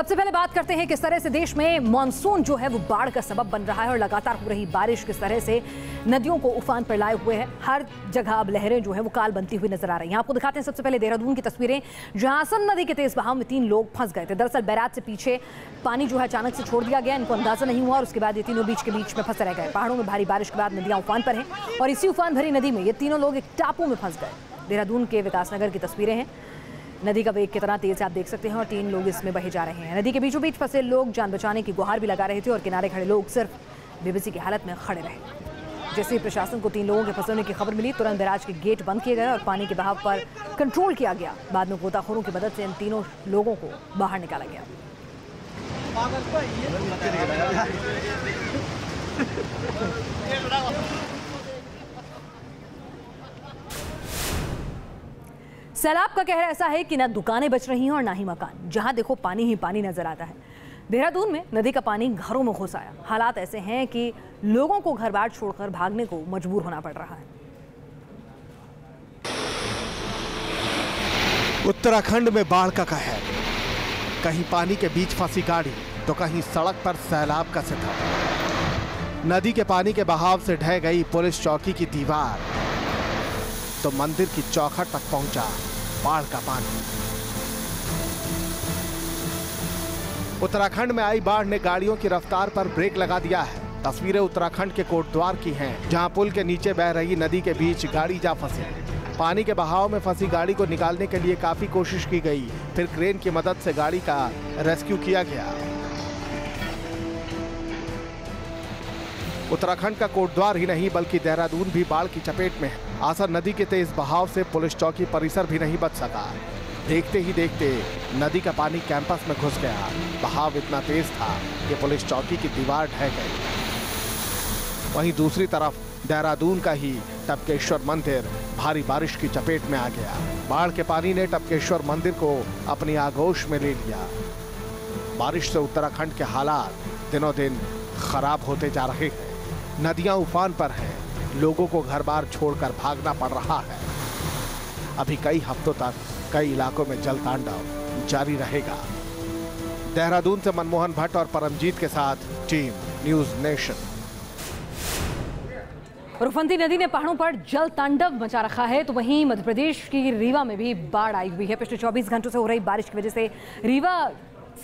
सबसे पहले बात करते हैं किस तरह से देश में मानसून जो है वो बाढ़ का सबब बन रहा है और लगातार हो रही बारिश किस तरह से नदियों को उफान पर लाए हुए है। हर जगह अब लहरें जो है वो काल बनती हुई नजर आ रही हैं। आपको दिखाते हैं सबसे पहले देहरादून की तस्वीरें, जहां आसन नदी के तेज बहाव में 3 लोग फंस गए थे। दरअसल बैराज से पीछे पानी जो है अचानक से छोड़ दिया गया, इनको अंदाजा नहीं हुआ और उसके बाद ये तीनों बीच में फंसे रह गए। पहाड़ों में भारी बारिश के बाद नदियां उफान पर हैं और इसी उफान भरी नदी में ये तीनों लोग एक टापू में फंस गए। देहरादून के विकासनगर की तस्वीरें हैं। नदी का वेग कितना तेज है आप देख सकते हैं और 3 लोग इसमें बहे जा रहे हैं। नदी के बीचों बीच फंसे लोग जान बचाने की गुहार भी लगा रहे थे और किनारे खड़े लोग सिर्फ बेबसी की हालत में खड़े रहे। जैसे ही प्रशासन को 3 लोगों के फंसने की खबर मिली, तुरंत बैराज के गेट बंद किए गए और पानी के बहाव पर कंट्रोल किया गया। बाद में गोताखोरों की मदद से इन तीनों लोगों को बाहर निकाला गया। सैलाब का कहर ऐसा है कि ना दुकानें बच रही हैं और ना ही मकान। जहां देखो पानी ही पानी नजर आता है। देहरादून में नदी का पानी घरों में घुस आया। हालात ऐसे हैं कि लोगों को घर बार छोड़कर भागने को मजबूर होना पड़ रहा है। उत्तराखंड में बाढ़ का कहर, कहीं पानी के बीच फंसी गाड़ी तो कहीं सड़क पर सैलाब का सितम। नदी के पानी के बहाव से ढह गई पुलिस चौकी की दीवार तो मंदिर की चौखट तक पहुंचा बाढ़ का पानी। उत्तराखंड में आई बाढ़ ने गाड़ियों की रफ्तार पर ब्रेक लगा दिया है। तस्वीरें उत्तराखंड के कोटद्वार की हैं, जहां पुल के नीचे बह रही नदी के बीच गाड़ी जा फंसी। पानी के बहाव में फंसी गाड़ी को निकालने के लिए काफी कोशिश की गई, फिर क्रेन की मदद से गाड़ी का रेस्क्यू किया गया। उत्तराखंड का कोटद्वार ही नहीं बल्कि देहरादून भी बाढ़ की चपेट में है। आसन नदी के तेज बहाव से पुलिस चौकी परिसर भी नहीं बच सका। देखते ही देखते नदी का पानी कैंपस में घुस गया। बहाव इतना तेज था कि पुलिस चौकी की दीवार ढह गई। वहीं दूसरी तरफ देहरादून का ही टपकेश्वर मंदिर भारी बारिश की चपेट में आ गया। बाढ़ के पानी ने टपकेश्वर मंदिर को अपनी आगोश में ले लिया। बारिश से उत्तराखंड के हालात दिनों दिन खराब होते जा रहे हैं। नदियां उफान पर हैं, लोगों को घर बार छोड़कर भागना पड़ रहा है। अभी कई हफ्तों तक कई इलाकों में जल तांडव जारी रहेगा। देहरादून से मनमोहन भट्ट और परमजीत के साथ टीम न्यूज नेशन। रुफंती नदी ने पहाड़ों पर जल तांडव मचा रखा है, तो वहीं मध्य प्रदेश की रीवा में भी बाढ़ आई हुई है। पिछले 24 घंटों से हो रही बारिश की वजह से रीवा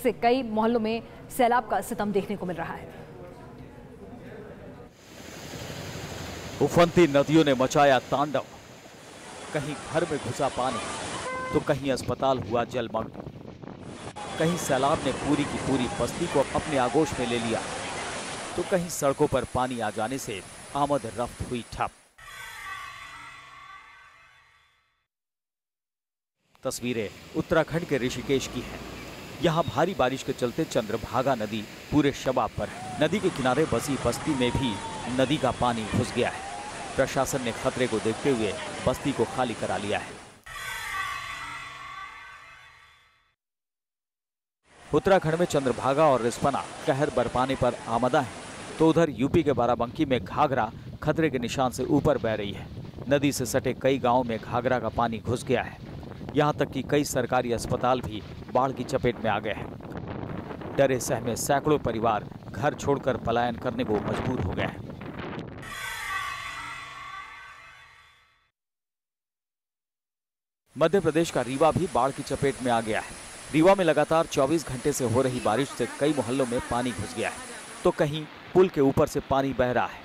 से कई मोहल्लों में सैलाब का सितम देखने को मिल रहा है। उफनती नदियों ने मचाया तांडव, कहीं घर में घुसा पानी तो कहीं अस्पताल हुआ जलमग्न। कहीं सैलाब ने पूरी की पूरी बस्ती को अपने आगोश में ले लिया तो कहीं सड़कों पर पानी आ जाने से आमद रफ्त हुई ठप। तस्वीरें उत्तराखंड के ऋषिकेश की हैं। यहाँ भारी बारिश के चलते चंद्रभागा नदी पूरे शबाब पर है। नदी के किनारे बसी बस्ती में भी नदी का पानी घुस गया है। प्रशासन ने खतरे को देखते हुए बस्ती को खाली करा लिया है। उत्तराखंड में चंद्रभागा और रिस्पना कहर बरपाने पर आमदा है, तो उधर यूपी के बाराबंकी में घाघरा खतरे के निशान से ऊपर बह रही है। नदी से सटे कई गांवों में घाघरा का पानी घुस गया है। यहां तक कि कई सरकारी अस्पताल भी बाढ़ की चपेट में आ गए हैं। डरे सहमे सैकड़ों परिवार घर छोड़कर पलायन करने को मजबूर हो गए हैं। मध्य प्रदेश का रीवा भी बाढ़ की चपेट में आ गया है। रीवा में लगातार 24 घंटे से हो रही बारिश से कई मोहल्लों में पानी घुस गया है, तो कहीं पुल के ऊपर से पानी बह रहा है।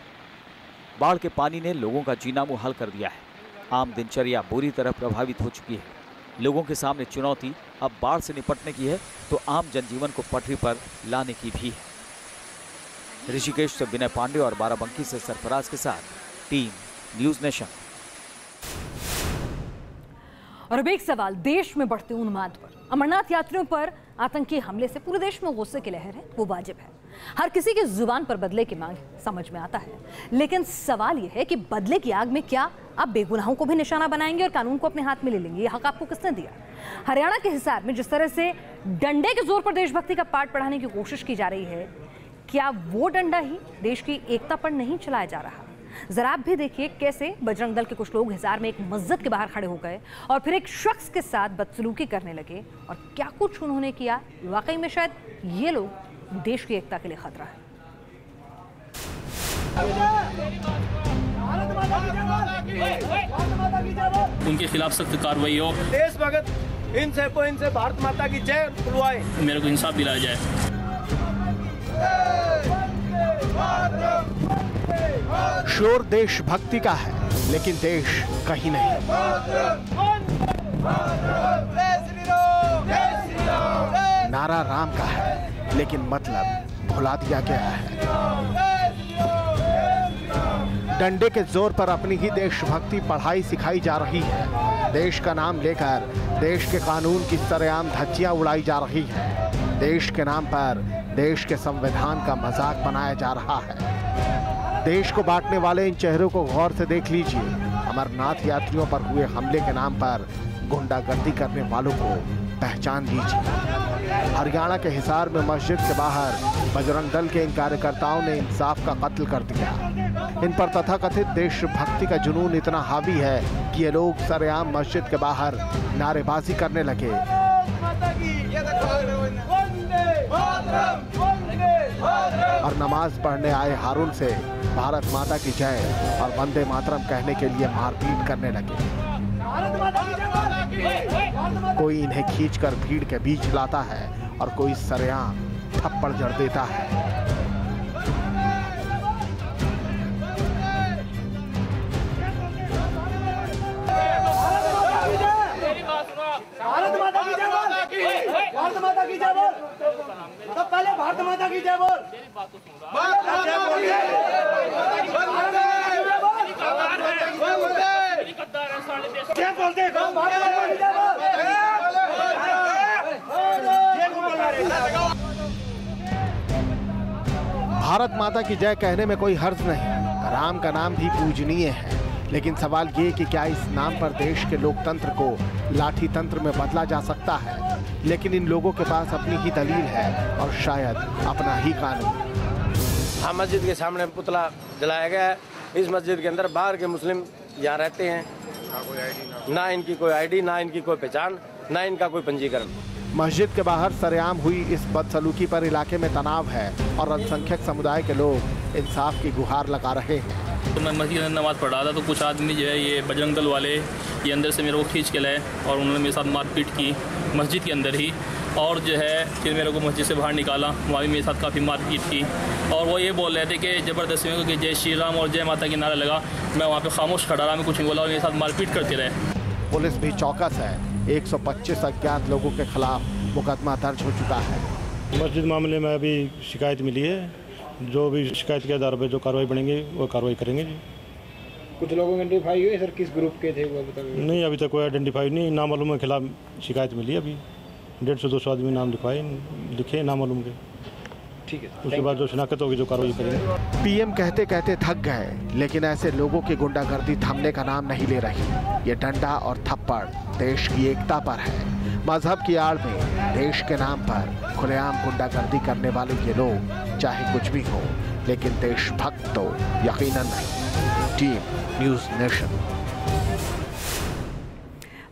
बाढ़ के पानी ने लोगों का जीना मुहाल कर दिया है। आम दिनचर्या बुरी तरह प्रभावित हो चुकी है। लोगों के सामने चुनौती अब बाढ़ से निपटने की है तो आम जनजीवन को पटरी पर लाने की भी है। ऋषिकेश से विनय पांडे और बाराबंकी से सरफराज के साथ टीम न्यूज नेशन। और अब एक सवाल, देश में बढ़ते उन्माद पर, अमरनाथ यात्रियों पर आतंकी हमले से पूरे देश में गुस्से की लहर है, वो वाजिब है। हर किसी की जुबान पर बदले की मांग समझ में आता है, लेकिन सवाल यह है कि बदले की आग में क्या आप बेगुनाहों को भी निशाना बनाएंगे और कानून को अपने हाथ में ले लेंगे? यह हक आपको किसने दिया? हरियाणा के हिसार में जिस तरह से डंडे के जोर पर देशभक्ति का पाठ पढ़ाने की कोशिश की जा रही है, क्या वो डंडा ही देश की एकता पर नहीं चलाया जा रहा? जरा आप भी देखिए कैसे बजरंग दल के कुछ लोग हिसार में एक मस्जिद के बाहर खड़े हो गए और फिर एक शख्स के साथ बदसलूकी करने लगे और क्या कुछ उन्होंने किया। वाकई में शायद ये लोग देश की एकता के लिए खतरा है। उनके खिलाफ सख्त कार्रवाई हो। देशभक्त इनसे भारत माता की जय बुलवाए। मेरे को इंसाफ दिलाया जाए। शोर देशभक्ति का है, लेकिन देश कहीं नहीं। नारा राम का है, लेकिन मतलब भुला दिया गया है। डंडे के जोर पर अपनी ही देशभक्ति पढ़ाई सिखाई जा रही है। देश का नाम लेकर देश के कानून की सरेआम धज्जियां उड़ाई जा रही है। देश के नाम पर देश के संविधान का मजाक बनाया जा रहा है। देश को बांटने वाले इन चेहरों को गौर से देख लीजिए। अमरनाथ यात्रियों पर हुए हमले के नाम पर गुंडागर्दी करने वालों को पहचान लीजिए। हरियाणा के हिसार में मस्जिद के बाहर बजरंग दल के इन कार्यकर्ताओं ने इंसाफ का कत्ल कर दिया। इन पर तथाकथित देशभक्ति का जुनून इतना हावी है कि ये लोग सरेआम मस्जिद के बाहर नारेबाजी करने लगे। और नमाज पढ़ने आए हारून से भारत माता की जय और वंदे मातरम कहने के लिए मारपीट करने लगे। कोई इन्हें खींचकर भीड़ के बीच लाता है और कोई सरेआम थप्पड़ जड़ देता है। भारत माता की जय बोल। भारत माता की जय बोल। तो पहले भारत माता की जय बोल। क्या बोलते हैं? भारत माता की जय कहने में कोई हर्ज नहीं। राम का नाम भी पूजनीय है, लेकिन सवाल ये कि क्या इस नाम पर देश के लोकतंत्र को लाठी तंत्र में बदला जा सकता है। लेकिन इन लोगों के पास अपनी ही दलील है और शायद अपना ही कानून। हाँ, मस्जिद के सामने पुतला जलाया गया है। इस मस्जिद के अंदर बाहर के मुस्लिम यहाँ रहते हैं। ना इनकी कोई आईडी, ना इनकी कोई पहचान, ना इनका कोई पंजीकरण। मस्जिद के बाहर सरेआम हुई इस बदसलूकी पर इलाके में तनाव है और अल्पसंख्यक समुदाय के लोग इंसाफ की गुहार लगा रहे हैं। तो मैं मस्जिद में नमाज़ पढ़ रहा था तो कुछ आदमी जो है ये बजरंग दल वाले ये अंदर से मेरे को खींच के लाए और उन्होंने मेरे साथ मारपीट की मस्जिद के अंदर ही। और जो है फिर मेरे को मस्जिद से बाहर निकाला, वहाँ भी मेरे साथ काफ़ी मारपीट की। और वो ये बोल रहे थे कि ज़बरदस्ती में कि जय श्री राम और जय माता की नारा लगा। मैं वहाँ पे खामोश खड़ा रहा, मैं कुछ नहीं बोला और मेरे साथ मारपीट करते रहे। पुलिस भी चौकस है। 125 अज्ञात लोगों के खिलाफ मुकदमा दर्ज हो चुका है। मस्जिद मामले में अभी शिकायत मिली है। जो भी शिकायत के आधार पर जो कार्रवाई बनेगी वो कार्रवाई करेंगे जी। कुछ लोगों आइडेंटिफाई हुए सर, किस ग्रुप के थे वो बताइए। नहीं, अभी तक कोई आइडेंटिफाई नहीं। नामालूम के खिलाफ शिकायत मिली है। अभी 150-200 आदमी नाम लिखे नामालूम के। ठीक है, उसके बाद जो शिनाख्त होगी जो कार्रवाई करेंगे। पीएम कहते कहते थक गए, लेकिन ऐसे लोगों की गुंडागर्दी थमने का नाम नहीं ले रही। ये डंडा और थप्पड़ देश की एकता पर है। मजहब की आड़ में देश के नाम पर खुलेआम गुंडागर्दी करने वाले ये लोग चाहे कुछ भी हो, लेकिन देशभक्त तो यकीनन नहीं। Team news nation.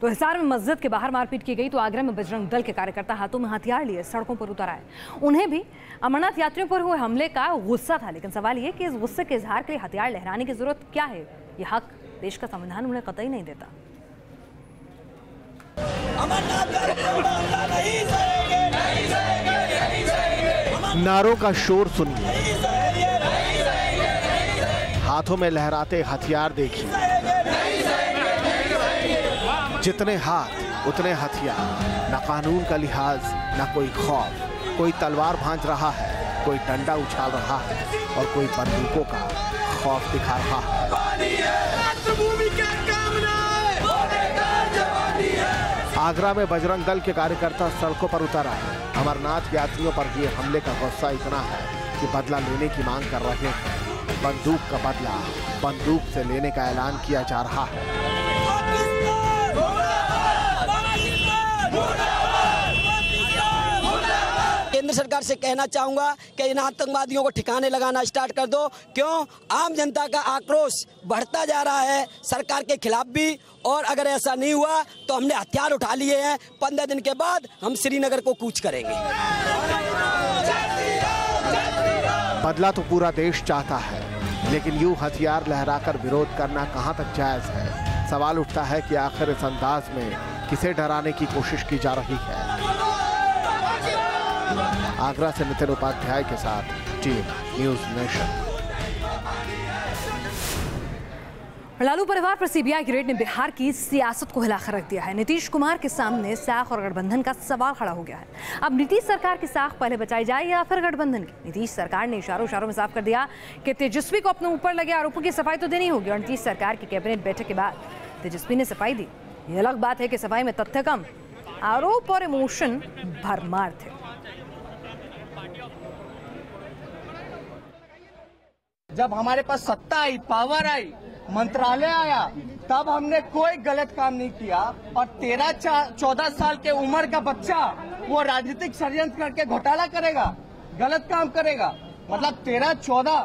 तो हिसार में मस्जिद के बाहर मारपीट की गई तो आगरा में बजरंग दल के कार्यकर्ता हाथों में हथियार लिए सड़कों पर उतर आए। उन्हें भी अमरनाथ यात्रियों पर हुए हमले का गुस्सा था, लेकिन सवाल ये कि इस गुस्से के इजहार के लिए हथियार लहराने की जरूरत क्या है। ये हक देश का संविधान उन्हें कतई नहीं देता। नारों का शोर सुनिए, हाथों में लहराते हथियार देखिए। जितने हाथ उतने हथियार। न कानून का लिहाज, न कोई खौफ। कोई तलवार भांज रहा है, कोई डंडा उछाल रहा है और कोई बंदूकों का खौफ दिखा रहा है। आगरा में बजरंग दल के कार्यकर्ता सड़कों पर उतर आए। अमरनाथ यात्रियों पर ये हमले का गुस्सा इतना है कि बदला लेने की मांग कर रहे हैं। बंदूक का बदला बंदूक से लेने का ऐलान किया जा रहा है। केंद्र सरकार से कहना चाहूँगा कि इन आतंकवादियों को ठिकाने लगाना स्टार्ट कर दो। क्यों? आम जनता का आक्रोश बढ़ता जा रहा है सरकार के खिलाफ भी, और अगर ऐसा नहीं हुआ तो हमने हथियार उठा लिए हैं। 15 दिन के बाद हम श्रीनगर को कूच करेंगे। बदला तो पूरा देश चाहता है, लेकिन यूं हथियार लहराकर विरोध करना कहां तक जायज है? सवाल उठता है कि आखिर इस अंदाज में किसे डराने की कोशिश की जा रही है। आगरा से नितिन उपाध्याय के साथ टीम न्यूज नेशन। लालू परिवार पर सीबीआई की रेड ने बिहार की सियासत को हिलाकर रख दिया है। नीतीश कुमार के सामने साख और गठबंधन का सवाल खड़ा हो गया है। अब नीतीश सरकार की साख पहले बचाई जाए या फिर गठबंधन की? नीतीश सरकार ने इशारों में साफ कर दिया कि तेजस्वी को अपने ऊपर लगे आरोपों की सफाई तो देनी होगी, और नीतीश सरकार की कैबिनेट बैठक के बाद तेजस्वी ने सफाई दी। ये अलग बात है कि सफाई में तथ्य कम, आरोप और इमोशन भरमार थे। जब हमारे पास सत्ता आई, पावर आई, मंत्रालय आया, तब हमने कोई गलत काम नहीं किया। और 13-14 साल के उम्र का बच्चा वो राजनीतिक षड्यंत्र करके घोटाला करेगा, गलत काम करेगा? मतलब 13-14,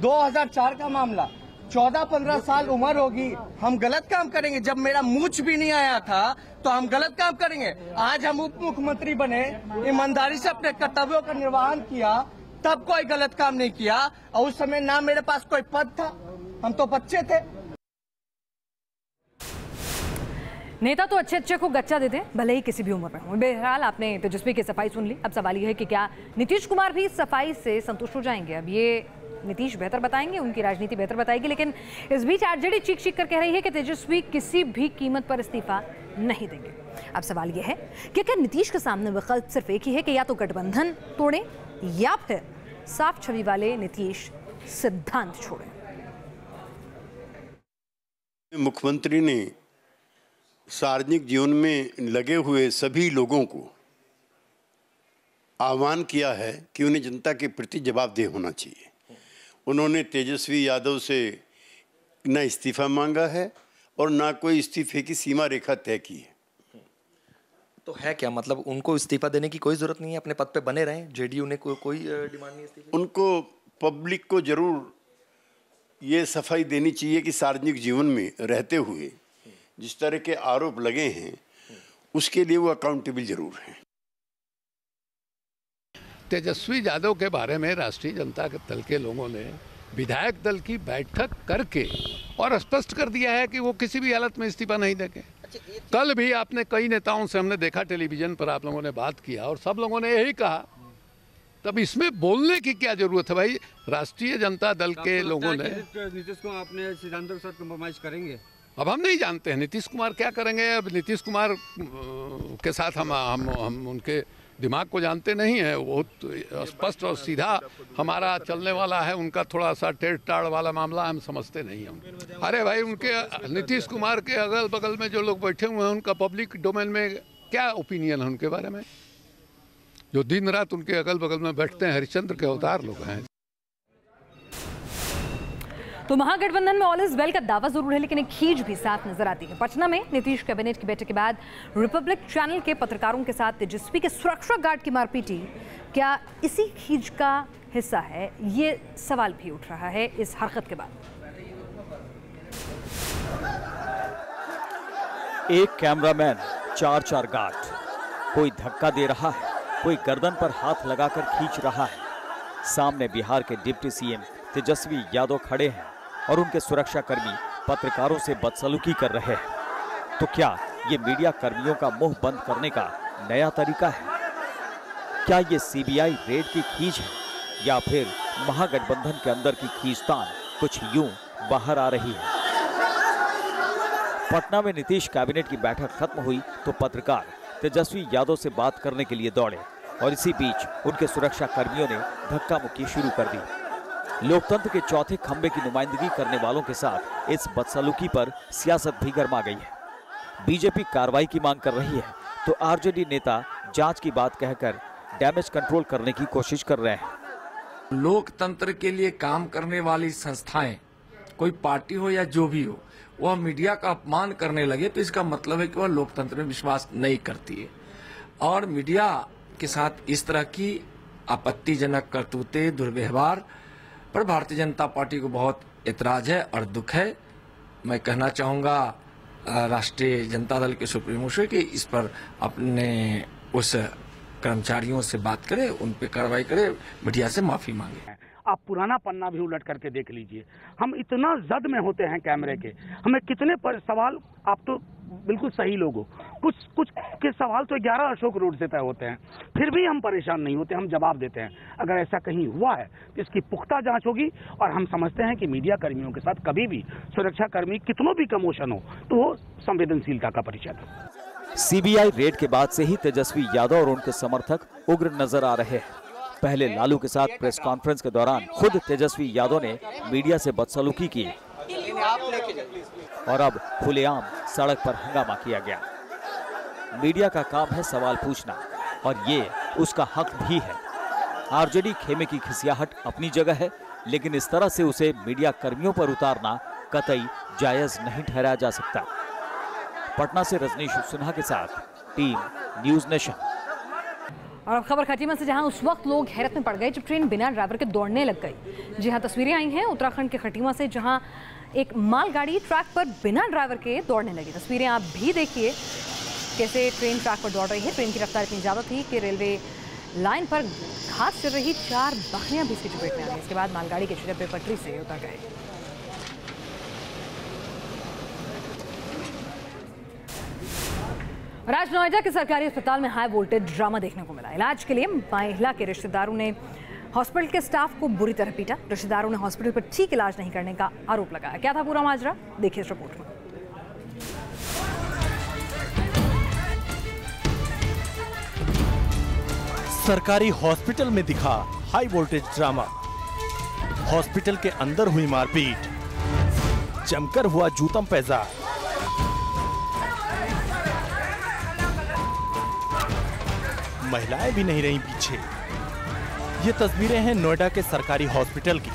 2004 का मामला, 14-15 साल उम्र होगी, हम गलत काम करेंगे? जब मेरा मूछ भी नहीं आया था तो हम गलत काम करेंगे? आज हम उप मुख्यमंत्री बने, ईमानदारी से अपने कर्तव्यों का निर्वहन किया, तब कोई गलत काम नहीं किया। और उस समय ना मेरे पास कोई पद था, हम तो बच्चे थे। नेता तो अच्छे को गच्चा देते हैं, भले ही किसी भी उम्र में हो। बहरहाल आपने तेजस्वी की सफाई सुन ली। अब सवाल यह है कि क्या नीतीश कुमार भी सफाई से संतुष्ट हो जाएंगे? अब ये नीतीश बेहतर बताएंगे, उनकी राजनीति बेहतर बताएगी। लेकिन इस बीच आरजेडी चीख कर कह रही है कि तेजस्वी किसी भी कीमत पर इस्तीफा नहीं देंगे। अब सवाल यह है कि क्या नीतीश के सामने विकल्प सिर्फ एक ही है कि या तो गठबंधन तोड़ें या फिर साफ छवि वाले नीतीश सिद्धांत छोड़ें। मुख्यमंत्री ने सार्वजनिक जीवन में लगे हुए सभी लोगों को आह्वान किया है कि उन्हें जनता के प्रति जवाबदेह होना चाहिए। उन्होंने तेजस्वी यादव से न इस्तीफा मांगा है और ना कोई इस्तीफे की सीमा रेखा तय की है। तो है क्या मतलब उनको इस्तीफा देने की कोई जरूरत नहीं है, अपने पद पे बने रहें? जेडीयू ने कोई डिमांड नहीं इस्तीफे? उनको पब्लिक को जरूर ये सफाई देनी चाहिए कि सार्वजनिक जीवन में रहते हुए जिस तरह के आरोप लगे हैं उसके लिए वो अकाउंटेबल जरूर हैं। तेजस्वी यादव के बारे में राष्ट्रीय जनता दल के लोगों ने विधायक दल की बैठक करके और स्पष्ट कर दिया है कि वो किसी भी हालत में इस्तीफा नहीं देंगे। कल भी आपने कई नेताओं से हमने देखा, टेलीविजन पर आप लोगों ने बात किया और सब लोगों ने यही कहा। तब इसमें बोलने की क्या जरूरत है भाई? राष्ट्रीय जनता दल के लोगों ने नीतीश कुमार अपने सिद्धांतों के साथ कंप्रोमाइज करेंगे? अब हम नहीं जानते हैं नीतीश कुमार क्या करेंगे। अब नीतीश कुमार के साथ हम उनके दिमाग को जानते नहीं हैं। बहुत स्पष्ट और सीधा हमारा चलने वाला है, उनका थोड़ा सा टेढ़ टाढ़ वाला मामला हम समझते नहीं हैं। अरे भाई, उनके नीतीश कुमार के अगल बगल में जो लोग बैठे हुए हैं उनका पब्लिक डोमेन में क्या ओपिनियन है उनके बारे में? जो दिन रात उनके अगल बगल में बैठते हैं हरिश्चंद्र के अवतार लोग हैं। तो महागठबंधन में ऑल इज वेल का दावा जरूर है, लेकिन एक खींच भी साफ नजर आती है। पटना में नीतीश कैबिनेट की बैठक के बाद रिपब्लिक चैनल के पत्रकारों के साथ तेजस्वी के सुरक्षा गार्ड की मारपीटी क्या इसी खींच का हिस्सा है? ये सवाल भी उठ रहा है इस हरकत के बाद। एक कैमरामैन, 4 गार्ड, कोई धक्का दे रहा है, कोई गर्दन पर हाथ लगाकर खींच रहा है। सामने बिहार के डिप्टी सीएम तेजस्वी यादव खड़े हैं और उनके सुरक्षाकर्मी पत्रकारों से बदसलूकी कर रहे हैं। तो क्या ये मीडिया कर्मियों का मुंह बंद करने का नया तरीका है? क्या ये सीबीआई रेड की खींच है या फिर महागठबंधन के अंदर की खींचतान कुछ यूं बाहर आ रही है? पटना में नीतीश कैबिनेट की बैठक खत्म हुई तो पत्रकार तेजस्वी यादव से बात करने के लिए दौड़े और इसी बीच उनके सुरक्षा कर्मियों ने धक्का मुक्की शुरू कर दी। लोकतंत्र के चौथे खंबे की नुमाइंदगी करने वालों के साथ इस बदसलूकी पर सियासत भी गर्मा गई है। बीजेपी कार्रवाई की मांग कर रही है तो आरजेडी नेता जांच की बात कहकर डैमेज कंट्रोल करने की कोशिश कर रहे हैं। लोकतंत्र के लिए काम करने वाली संस्थाएं, कोई पार्टी हो या जो भी हो, वह मीडिया का अपमान करने लगे तो इसका मतलब है कि वह लोकतंत्र में विश्वास नहीं करती है। और मीडिया के साथ इस तरह की आपत्तिजनक करतूते, दुर्व्यवहार पर भारतीय जनता पार्टी को बहुत एतराज है और दुख है। मैं कहना चाहूँगा राष्ट्रीय जनता दल के सुप्रीमो से कि इस पर अपने उस कर्मचारियों से बात करें, उन पे कार्रवाई करें, मीडिया से माफी मांगे। आप पुराना पन्ना भी उलट करके देख लीजिए, हम इतना जद में होते हैं कैमरे के, हमें कितने पर सवाल, आप तो बिल्कुल सही लोग हो, कुछ के सवाल तो 11 अशोक रोड से तय होते हैं, फिर भी हम परेशान नहीं होते, हम जवाब देते हैं। अगर ऐसा कहीं हुआ है तो इसकी पुख्ता जांच होगी और हम समझते हैं कि मीडिया कर्मियों के साथ कभी भी सुरक्षा कर्मी कितनों भी कमोशन हो तो वो संवेदनशीलता का परिचय था। सीबीआई रेड के बाद से ही तेजस्वी यादव और उनके समर्थक उग्र नजर आ रहे हैं। पहले लालू के साथ प्रेस कॉन्फ्रेंस के दौरान खुद तेजस्वी यादव ने मीडिया से बदसलूकी की और अब खुलेआम सड़क पर हंगामा किया गया। मीडिया का काम है सवाल पूछना और ये उसका हक भी है। आरजेडी खेमे की खिसियाहट अपनी जगह है, लेकिन इस तरह से उसे मीडिया कर्मियों पर उतारना कतई जायज नहीं ठहराया जा सकता। पटना से रजनीश सिन्हा के साथ टीम न्यूज नेशन। और अब खबर खटीमा से, जहां उस वक्त लोग हैरत में पड़ गए जब ट्रेन बिना ड्राइवर के दौड़ने लग गई। जी हां, तस्वीरें आई हैं उत्तराखंड के खटीमा से, जहां एक मालगाड़ी ट्रैक पर बिना ड्राइवर के दौड़ने लगी। तस्वीरें आप भी देखिए कैसे ट्रेन ट्रैक पर दौड़ रही है। ट्रेन की रफ्तार इतनी ज़्यादा थी कि रेलवे लाइन पर घास चल रही 4 बकरियां भी इसकी चपेट में आ गई। इसके बाद मालगाड़ी के चिड़िया पटरी से उतर गए। आज नोएडा के सरकारी अस्पताल में हाई वोल्टेज ड्रामा देखने को मिला। इलाज के लिए महिला के रिश्तेदारों ने हॉस्पिटल के स्टाफ को बुरी तरह पीटा। रिश्तेदारों ने हॉस्पिटल पर ठीक इलाज नहीं करने का आरोप लगाया। क्या था पूरा माजरा, देखिए इस रिपोर्ट में। सरकारी हॉस्पिटल में दिखा हाई वोल्टेज ड्रामा। हॉस्पिटल के अंदर हुई मारपीट, जमकर हुआ जूतम पैजार। महिलाएं भी नहीं रहीं पीछे। ये तस्वीरें हैं नोएडा के सरकारी हॉस्पिटल की,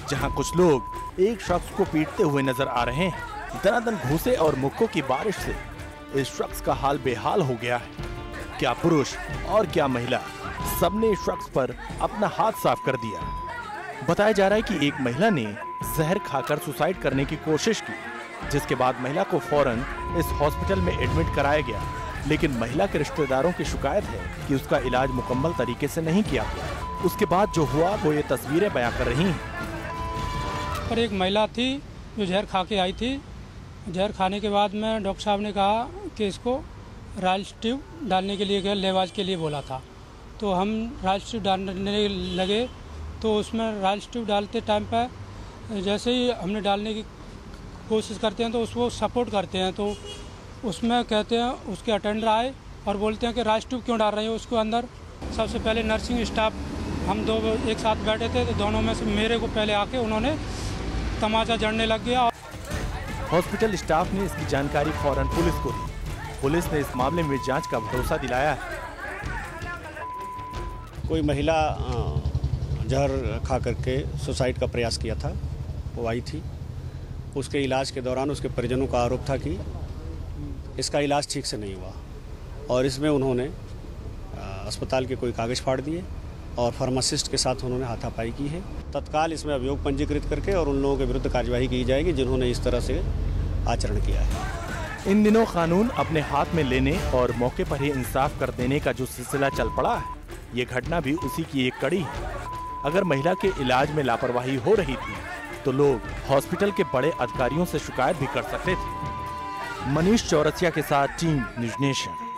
जहां कुछ लोग एक शख्स को पीटते हुए नजर आ रहे हैं। दनादन घूंसे और मुक्कों की बारिश से इस शख्स का हाल बेहाल हो गया है। क्या पुरुष और क्या महिला, सबने इस शख्स पर अपना हाथ साफ कर दिया। बताया जा रहा है कि एक महिला ने जहर खाकर सुसाइड करने की कोशिश की, जिसके बाद महिला को फौरन इस हॉस्पिटल में एडमिट कराया गया। लेकिन महिला के रिश्तेदारों की शिकायत है कि उसका इलाज मुकम्मल तरीके से नहीं किया गया। उसके बाद जो हुआ वो ये तस्वीरें बयां कर रही हैं। पर एक महिला थी जो जहर खा के आई थी। जहर खाने के बाद में डॉक्टर साहब ने कहा कि इसको राइल्स ट्यूब डालने के लिए लेवाज के लिए बोला था। तो हम राइल्स ट्यूब डालने लगे, तो उसमें राइल्स ट्यूब डालते टाइम पर जैसे ही हमने डालने की कोशिश करते हैं तो उसको सपोर्ट करते हैं, तो उसमें कहते हैं उसके अटेंडर आए और बोलते हैं कि राइल्स ट्यूब क्यों डाल रहे हो उसको अंदर। सबसे पहले नर्सिंग स्टाफ हम दो एक साथ बैठे थे, तो दोनों में से मेरे को पहले आके उन्होंने तमाचा जड़ने लग गया। हॉस्पिटल स्टाफ ने इसकी जानकारी फौरन पुलिस को दी। पुलिस ने इस मामले में जांच का भरोसा दिलाया है। कोई महिला जहर खा करके सुसाइड का प्रयास किया था, वो आई थी। उसके इलाज के दौरान उसके परिजनों का आरोप था कि इसका इलाज ठीक से नहीं हुआ और इसमें उन्होंने अस्पताल के कोई कागज़ फाड़ दिए और फार्मासिस्ट के साथ उन्होंने हाथापाई की है। तत्काल इसमें अभियोग पंजीकृत करके और उन लोगों के विरुद्ध कार्यवाही की जाएगी जिन्होंने इस तरह से आचरण किया है। इन दिनों कानून अपने हाथ में लेने और मौके पर ही इंसाफ कर देने का जो सिलसिला चल पड़ा है, ये घटना भी उसी की एक कड़ी है। अगर महिला के इलाज में लापरवाही हो रही थी तो लोग हॉस्पिटल के बड़े अधिकारियों से शिकायत भी कर सकते थे। मनीष चौरसिया के साथ टीम न्यूज नेशन।